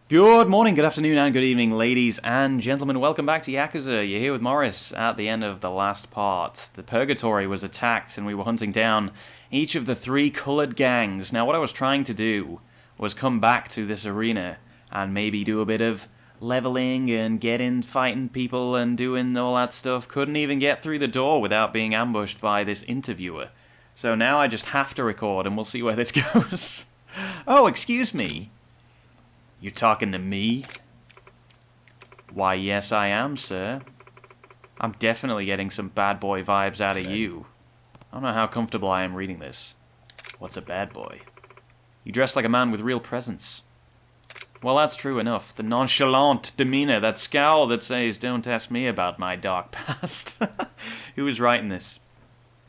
Good morning, good afternoon, and good evening, ladies and gentlemen. Welcome back to Yakuza. You're here with Morris at the end of the last part. The Purgatory was attacked, and we were hunting down each of the three coloured gangs. Now, what I was trying to do was come back to this arena and maybe do a bit of leveling and getting fighting people and doing all that stuff. Couldn't even get through the door without being ambushed by this interviewer. So now I just have to record, and we'll see where this goes. Oh, excuse me. You talking to me? Why, yes I am, sir. I'm definitely getting some bad boy vibes out of you. I don't know how comfortable I am reading this. What's a bad boy? You dress like a man with real presence. Well, that's true enough. The nonchalant demeanor, that scowl that says, don't ask me about my dark past. Who is writing this?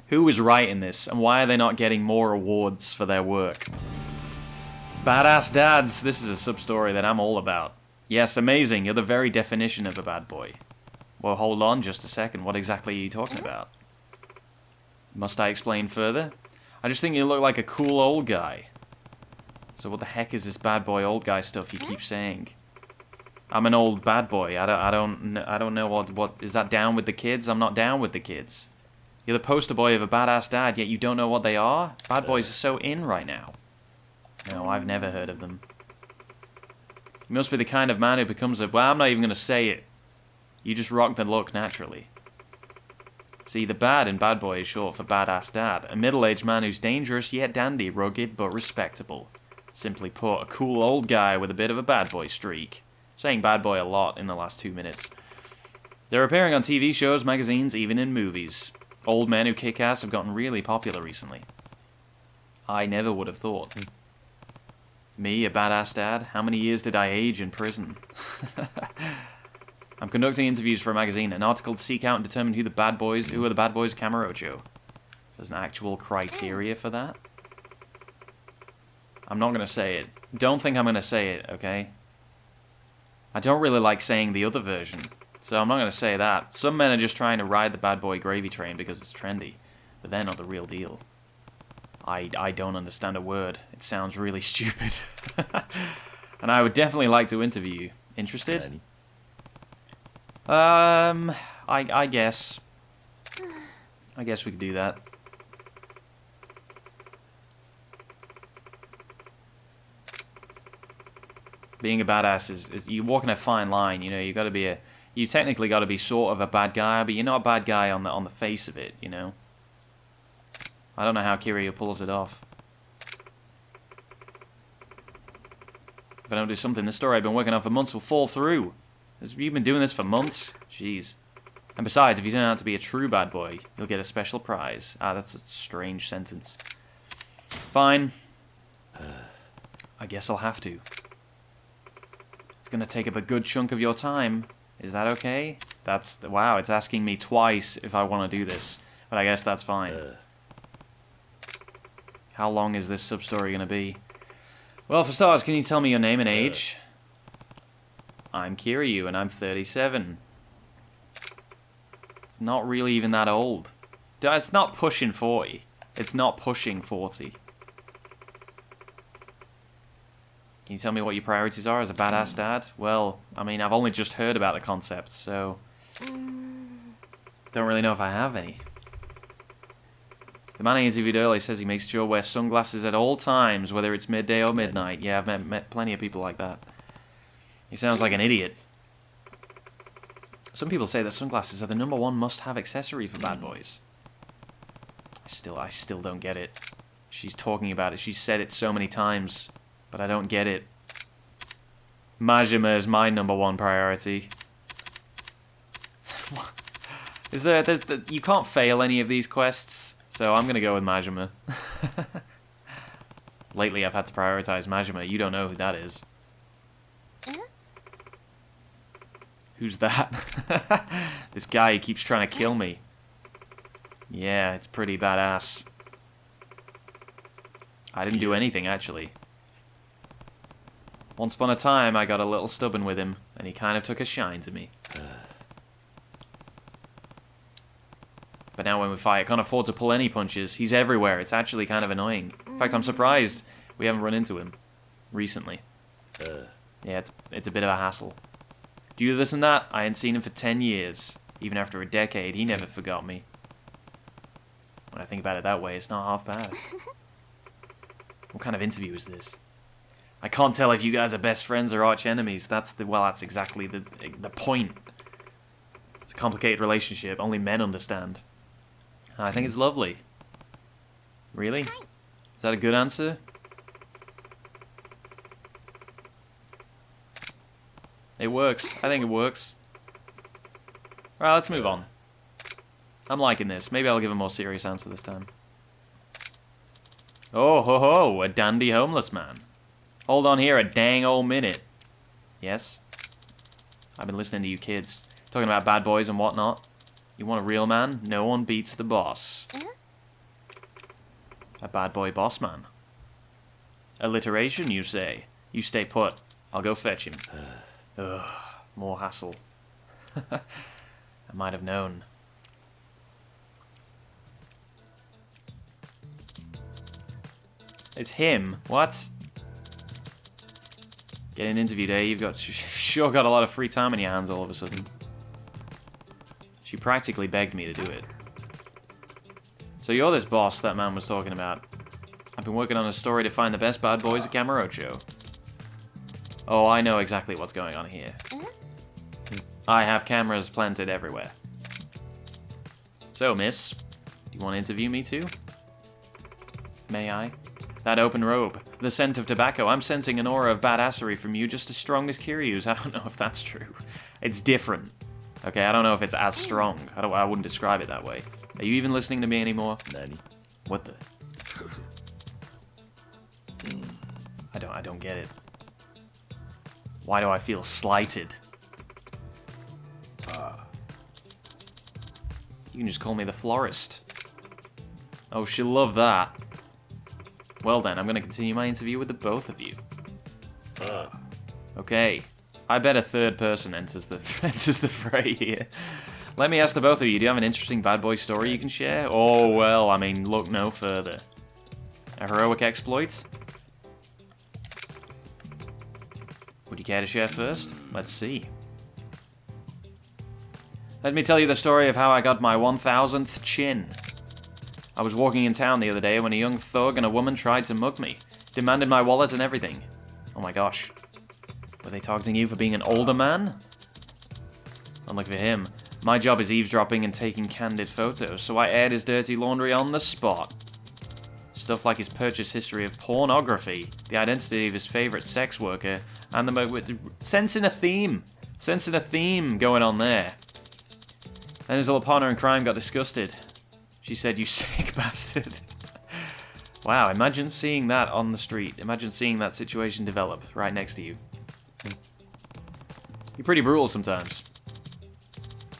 Who is writing this? And why are they not getting more awards for their work? Badass dads, this is a sub-story that I'm all about. Yes, amazing, you're the very definition of a bad boy. Well, hold on just a second, what exactly are you talking about? Must I explain further? I just think you look like a cool old guy. So what the heck is this bad boy old guy stuff you keep saying? I'm an old bad boy, I don't know what, is that down with the kids? I'm not down with the kids. You're the poster boy of a badass dad, yet you don't know what they are? Bad boys are so in right now. No, I've never heard of them. You must be the kind of man who becomes a... Well, I'm not even going to say it. You just rock the look naturally. See, the bad in bad boy is short for badass dad. A middle-aged man who's dangerous yet dandy, rugged but respectable. Simply put, a cool old guy with a bit of a bad boy streak. Saying bad boy a lot in the last 2 minutes. They're appearing on TV shows, magazines, even in movies. Old men who kick ass have gotten really popular recently. I never would have thought. Me, a badass dad? How many years did I age in prison? I'm conducting interviews for a magazine, an article to seek out and determine who are the bad boys Camarocho. There's an actual criteria for that? I'm not going to say it. Don't think I'm going to say it, okay? I don't really like saying the other version, so I'm not going to say that. Some men are just trying to ride the bad boy gravy train because it's trendy, but they're not the real deal. I don't understand a word. It sounds really stupid. And I would definitely like to interview you. Interested? I guess. I guess we could do that. Being a badass is you're walking a fine line, you know, you technically gotta be sort of a bad guy, but you're not a bad guy on the face of it, you know? I don't know how Kiryu pulls it off. If I don't do something, this story I've been working on for months will fall through. You've been doing this for months? Jeez. And besides, if you turn out to be a true bad boy, you'll get a special prize. Ah, that's a strange sentence. Fine. I guess I'll have to. It's gonna take up a good chunk of your time. Is that okay? Wow, it's asking me twice if I want to do this. But I guess that's fine. How long is this sub-story going to be? Well, for starters, can you tell me your name and age? I'm Kiryu, and I'm 37. It's not really even that old. It's not pushing 40. It's not pushing 40. Can you tell me what your priorities are as a badass dad? Well, I mean, I've only just heard about the concept, so... Don't really know if I have any. The man I interviewed earlier says he makes sure to wear sunglasses at all times, whether it's midday or midnight. Yeah, I've met plenty of people like that. He sounds like an idiot. Some people say that sunglasses are the #1 must-have accessory for bad boys. I still don't get it. She's talking about it. She's said it so many times, but I don't get it. Majima is my #1 priority. You can't fail any of these quests. So I'm going to go with Majima. Lately I've had to prioritize Majima. You don't know who that is. Who's that? This guy who keeps trying to kill me. Yeah, it's pretty badass. I didn't do anything, actually. Once upon a time, I got a little stubborn with him, and he kind of took a shine to me. But now when we fight, I can't afford to pull any punches. He's everywhere. It's actually kind of annoying. In fact, I'm surprised we haven't run into him recently. Yeah, it's a bit of a hassle. Due to this and that, I hadn't seen him for 10 years. Even after a decade, he never forgot me. When I think about it that way, it's not half bad. What kind of interview is this? I can't tell if you guys are best friends or arch enemies. That's exactly the point. It's a complicated relationship. Only men understand. I think it's lovely. Really? Is that a good answer? It works. I think it works. Alright, let's move on. I'm liking this. Maybe I'll give a more serious answer this time. Oh, ho, ho, a dandy homeless man. Hold on here a dang old minute. Yes? I've been listening to you kids. Talking about bad boys and whatnot. You want a real man? No one beats the boss. A bad boy boss man. Alliteration, you say? You stay put. I'll go fetch him. Ugh, more hassle. I might have known. It's him. What? Getting an interview day, you've sure got a lot of free time in your hands all of a sudden. She practically begged me to do it. So you're this boss that man was talking about. I've been working on a story to find the best bad boys at Kamurocho. Oh, I know exactly what's going on here. I have cameras planted everywhere. So, miss, do you want to interview me too? May I? That open robe, the scent of tobacco. I'm sensing an aura of badassery from you just as strong as Kiryu's. I don't know if that's true. It's different. Okay, I don't know if it's as strong. I wouldn't describe it that way. Are you even listening to me anymore? Nani? What the? I don't get it. Why do I feel slighted? You can just call me the florist. Oh, she'll love that. Well then, I'm going to continue my interview with the both of you. Okay. I bet a third person enters the fray here. Let me ask the both of you, do you have an interesting bad boy story you can share? Oh, well, I mean, look no further. A heroic exploit? Would you care to share first? Let's see. Let me tell you the story of how I got my 1000th chin. I was walking in town the other day when a young thug and a woman tried to mug me. Demanded my wallet and everything. Oh my gosh. Were they targeting you for being an older man? Unlike for him, my job is eavesdropping and taking candid photos, so I aired his dirty laundry on the spot. Stuff like his purchase history of pornography, the identity of his favorite sex worker, and the sensing a theme. Sensing a theme going on there. Then his little partner in crime got disgusted. She said, "You sick bastard." Wow, imagine seeing that on the street. Imagine seeing that situation develop right next to you. You're pretty brutal sometimes.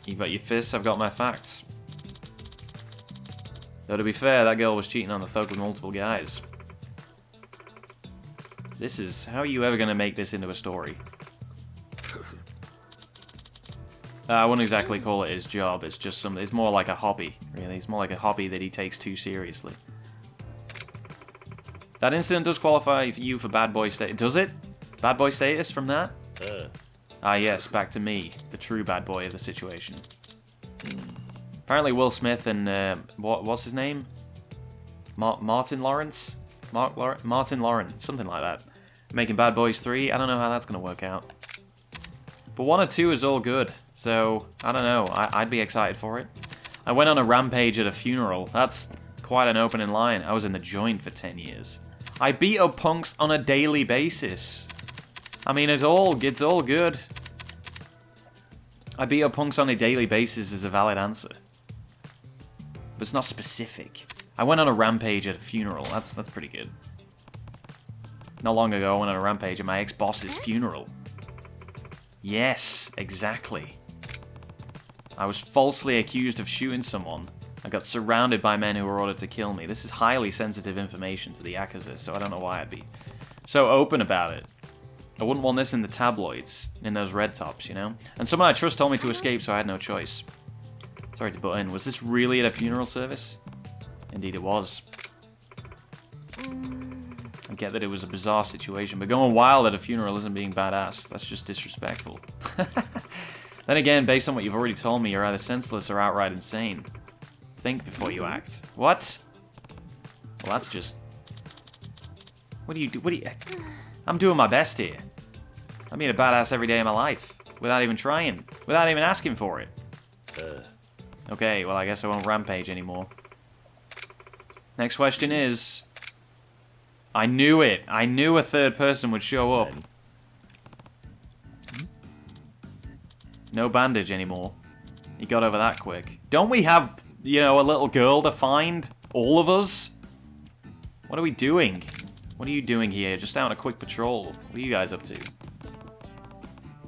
You've got your fists, I've got my facts. Though to be fair, that girl was cheating on the thug with multiple guys. This is... How are you ever going to make this into a story? I wouldn't exactly call it his job, it's just some... It's more like a hobby, really. It's more like a hobby that he takes too seriously. That incident does qualify you for bad boy status. Does it? Bad boy status from that? Ah yes, back to me, the true bad boy of the situation. Apparently Will Smith and, what's his name? Martin Lawrence? Martin Lawrence, something like that. Making Bad Boys 3, I don't know how that's going to work out. But 1 or 2 is all good, so, I don't know, I'd be excited for it. I went on a rampage at a funeral, that's quite an opening line. I was in the joint for 10 years. I beat up punks on a daily basis. I mean, it's all good. I beat up punks on a daily basis is a valid answer. But it's not specific. I went on a rampage at a funeral, that's pretty good. Not long ago, I went on a rampage at my ex-boss's funeral. Yes, exactly. I was falsely accused of shooting someone. I got surrounded by men who were ordered to kill me. This is highly sensitive information to the Yakuza, so I don't know why I'd be so open about it. I wouldn't want this in the tabloids, in those red tops, you know? And someone I trust told me to escape, so I had no choice. Sorry to butt in. Was this really at a funeral service? Indeed it was. I get that it was a bizarre situation, but going wild at a funeral isn't being badass. That's just disrespectful. Then again, based on what you've already told me, you're either senseless or outright insane. Think before you act. What? Well, that's just... What do you do? I'm doing my best here. I'm being a badass every day of my life. Without even trying. Without even asking for it. Okay, well, I guess I won't rampage anymore. Next question is... I knew it. I knew a third person would show up. No bandage anymore. He got over that quick. Don't we have, you know, a little girl to find? All of us? What are we doing? What are you doing here? Just out on a quick patrol. What are you guys up to?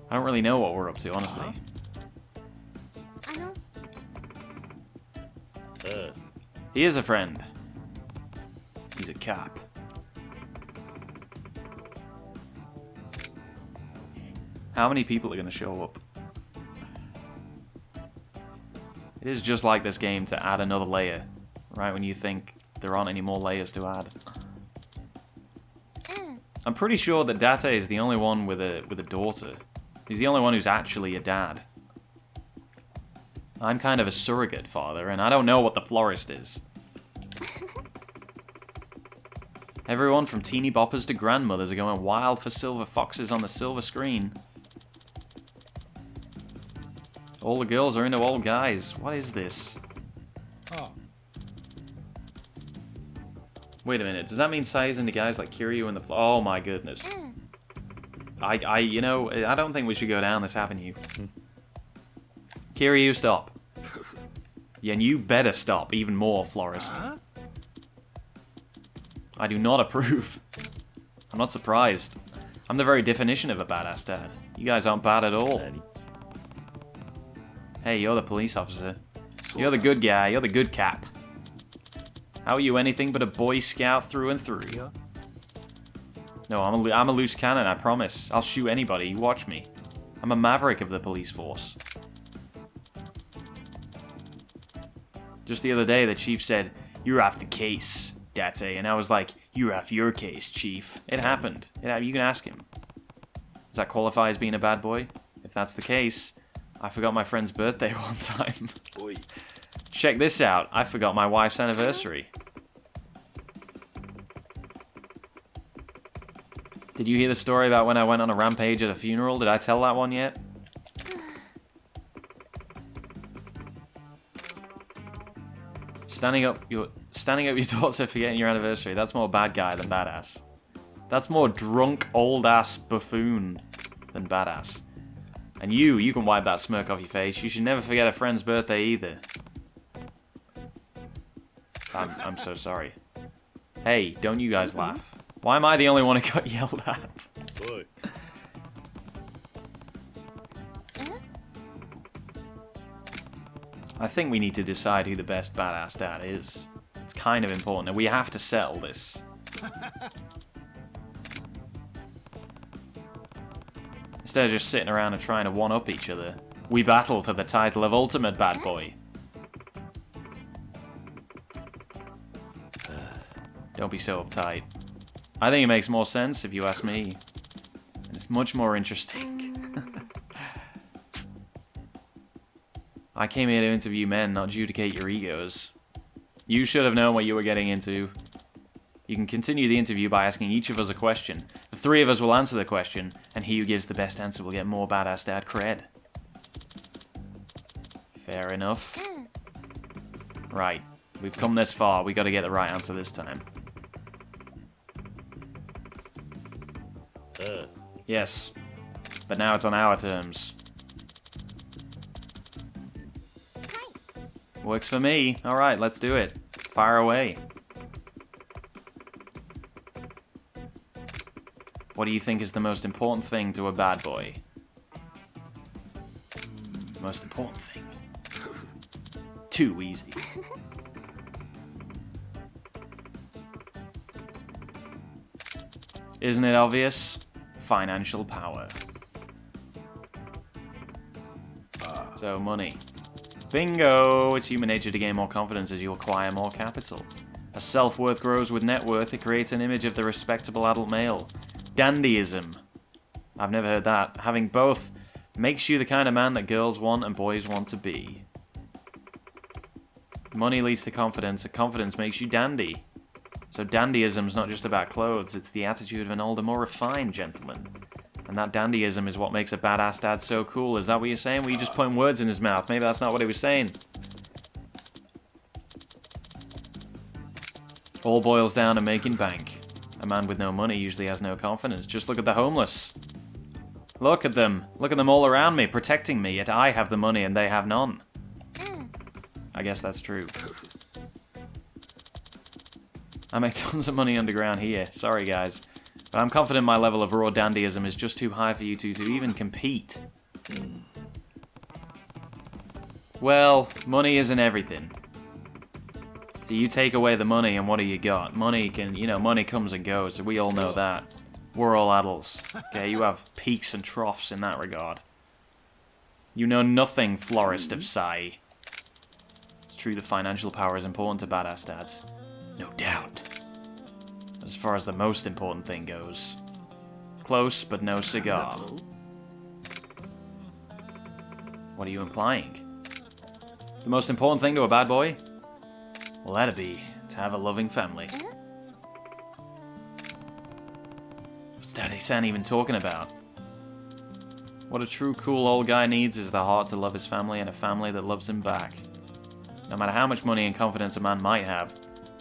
I don't really know what we're up to, honestly. He is a friend. He's a cop. How many people are going to show up? It is just like this game to add another layer, right when you think there aren't any more layers to add. I'm pretty sure that Date is the only one with a daughter. He's the only one who's actually a dad. I'm kind of a surrogate father, and I don't know what the florist is. Everyone from teeny boppers to grandmothers are going wild for silver foxes on the silver screen. All the girls are into old guys. What is this? Oh. Wait a minute. Does that mean Sai's into guys like Kiryu and the Oh my goodness. You know, I don't think we should go down this avenue. Kiryu, stop. Yeah, and you better stop even more, florist. I do not approve. I'm not surprised. I'm the very definition of a badass dad. You guys aren't bad at all. Hey, you're the police officer. You're the good guy. You're the good cap. How are you anything but a Boy Scout through and through? No, I'm a loose cannon, I promise. I'll shoot anybody. You watch me. I'm a maverick of the police force. Just the other day, the chief said, "You're off the case, Date," and I was like, "You're off your case, chief." It happened. You can ask him. Does that qualify as being a bad boy? If that's the case, I forgot my friend's birthday one time. Check this out. I forgot my wife's anniversary. Did you hear the story about when I went on a rampage at a funeral? Did I tell that one yet? Standing up your daughter forgetting your anniversary. That's more bad guy than badass. That's more drunk old ass buffoon than badass. And you can wipe that smirk off your face. You should never forget a friend's birthday either. I'm so sorry. Hey, don't you guys laugh. Why am I the only one who got yelled at? I think we need to decide who the best badass dad is. It's kind of important, and we have to settle this. Instead of just sitting around and trying to one-up each other, we battle for the title of Ultimate Bad Boy. Don't be so uptight. I think it makes more sense if you ask me. And it's much more interesting. I came here to interview men, not adjudicate your egos. You should have known what you were getting into. You can continue the interview by asking each of us a question. The three of us will answer the question, and he who gives the best answer will get more badass dad cred. Fair enough. Right. We've come this far. We gotta get the right answer this time. Yes. But now it's on our terms. Works for me. Alright, let's do it. Fire away. What do you think is the most important thing to a bad boy? The most important thing. Too easy. Isn't it obvious? Financial power. So, money. Bingo! It's human nature to gain more confidence as you acquire more capital. As self-worth grows with net worth, it creates an image of the respectable adult male. Dandyism. I've never heard that. Having both makes you the kind of man that girls want and boys want to be. Money leads to confidence, and confidence makes you dandy. So dandyism's not just about clothes, it's the attitude of an older, more refined gentleman. And that dandyism is what makes a badass dad so cool. Is that what you're saying? Were you just putting words in his mouth? Maybe that's not what he was saying. All boils down to making bank. A man with no money usually has no confidence. Just look at the homeless. Look at them. Look at them all around me, protecting me, yet I have the money and they have none. I guess that's true. I make tons of money underground here. Sorry, guys. But I'm confident my level of raw dandyism is just too high for you two to even compete. Well, money isn't everything. So you take away the money and what do you got? Money can, money comes and goes. We all know that. We're all adults. Okay, you have peaks and troughs in that regard. You know nothing, florist of Sai. It's true that financial power is important to badass dads. No doubt. As far as the most important thing goes. Close, but no cigar. What are you implying? The most important thing to a bad boy? Well, that'd be to have a loving family. What's Daddy-san even talking about? What a true cool old guy needs is the heart to love his family and a family that loves him back. No matter how much money and confidence a man might have,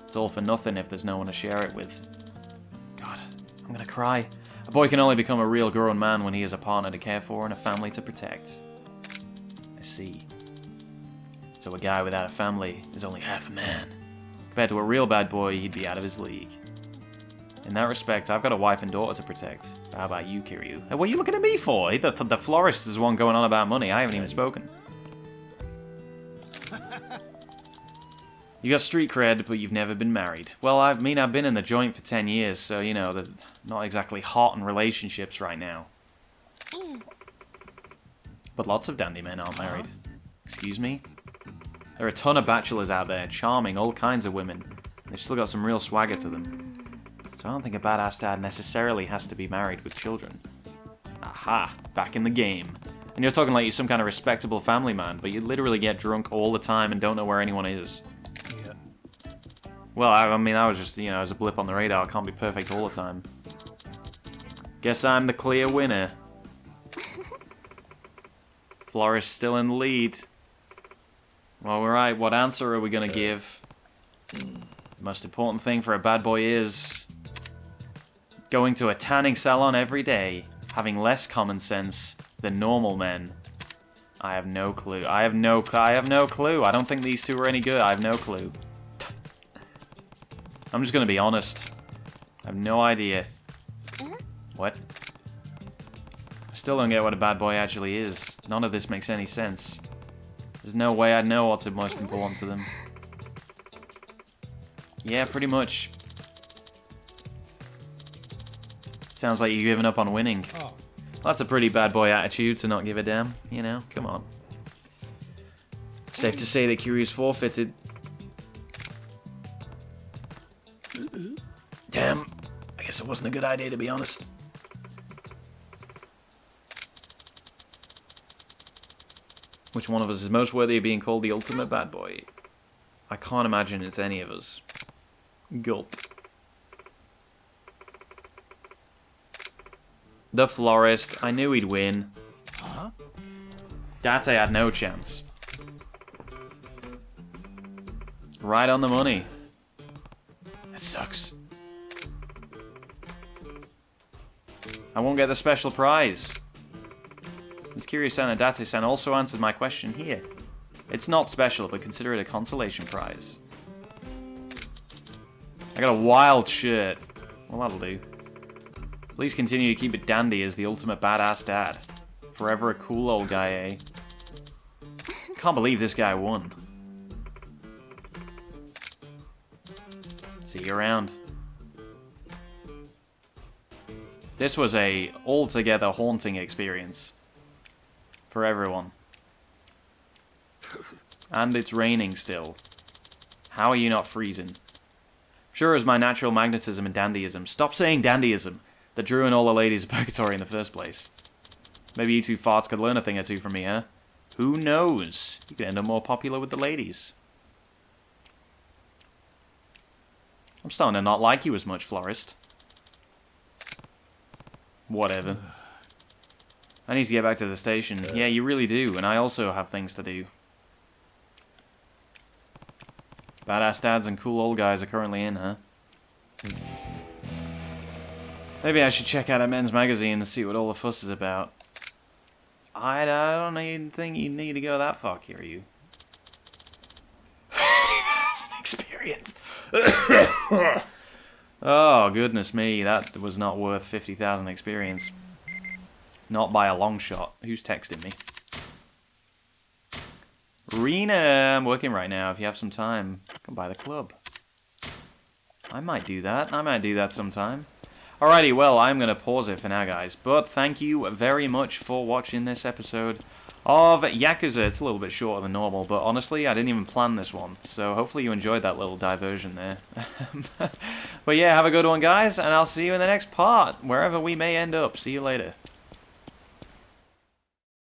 it's all for nothing if there's no one to share it with. God, I'm gonna cry. A boy can only become a real grown man when he has a partner to care for and a family to protect. I see. So a guy without a family is only half a man. Compared to a real bad boy, he'd be out of his league. In that respect, I've got a wife and daughter to protect. But how about you, Kiryu? Hey, what are you looking at me for? The florist is the one going on about money. I haven't even spoken. You got street cred, but you've never been married. Well, I've been in the joint for 10 years, so, they're not exactly hot in relationships right now. But lots of dandy men aren't married. Excuse me? There are a ton of bachelors out there, charming, all kinds of women. They've still got some real swagger to them. So I don't think a badass dad necessarily has to be married with children. Aha, back in the game. And you're talking like you're some kind of respectable family man, but you literally get drunk all the time and don't know where anyone is. Yeah. Well, I mean, that was just, as a blip on the radar. It can't be perfect all the time. Guess I'm the clear winner. Florist still in the lead. Well, alright, what answer are we gonna give? The most important thing for a bad boy is going to a tanning salon every day, having less common sense than normal men. I have no clue. I have no clue. I don't think these two are any good. I have no clue. I'm just gonna be honest. I have no idea. What? I still don't get what a bad boy actually is. None of this makes any sense. There's no way I'd know what's most important to them. Yeah, pretty much. Sounds like you've given up on winning. Well, that's a pretty bad boy attitude to not give a damn, come on. Safe to say that Kiryu's forfeited. Damn, I guess it wasn't a good idea to be honest. Which one of us is most worthy of being called the ultimate bad boy? I can't imagine it's any of us. Gulp. The florist. I knew he'd win. Huh? Date had no chance. Right on the money. It sucks. I won't get the special prize. Ms. Kiryu-san and Date-san also answered my question here. It's not special, but consider it a consolation prize. I got a wild shirt. Well, that'll do. Please continue to keep it dandy as the ultimate badass dad. Forever a cool old guy, eh? Can't believe this guy won. See you around. This was a altogether haunting experience. For everyone. And it's raining still. How are you not freezing? Sure as my natural magnetism and dandyism. Stop saying dandyism. That drew in all the ladies of Purgatory in the first place. Maybe you two farts could learn a thing or two from me, huh? Who knows? You could end up more popular with the ladies. I'm starting to not like you as much, Florist. Whatever. I need to get back to the station. Yeah, you really do, and I also have things to do. Badass dads and cool old guys are currently in, huh? Maybe I should check out a men's magazine and see what all the fuss is about. I don't even think you need to go that far, Kiryu. 50,000 experience! Oh, goodness me, that was not worth 50,000 experience. Not by a long shot. Who's texting me? Rena, I'm working right now. If you have some time, come by the club. I might do that. I might do that sometime. Alrighty, well, I'm going to pause it for now, guys. But thank you very much for watching this episode of Yakuza. It's a little bit shorter than normal, but honestly, I didn't even plan this one. So hopefully you enjoyed that little diversion there. But yeah, have a good one, guys, and I'll see you in the next part, wherever we may end up. See you later.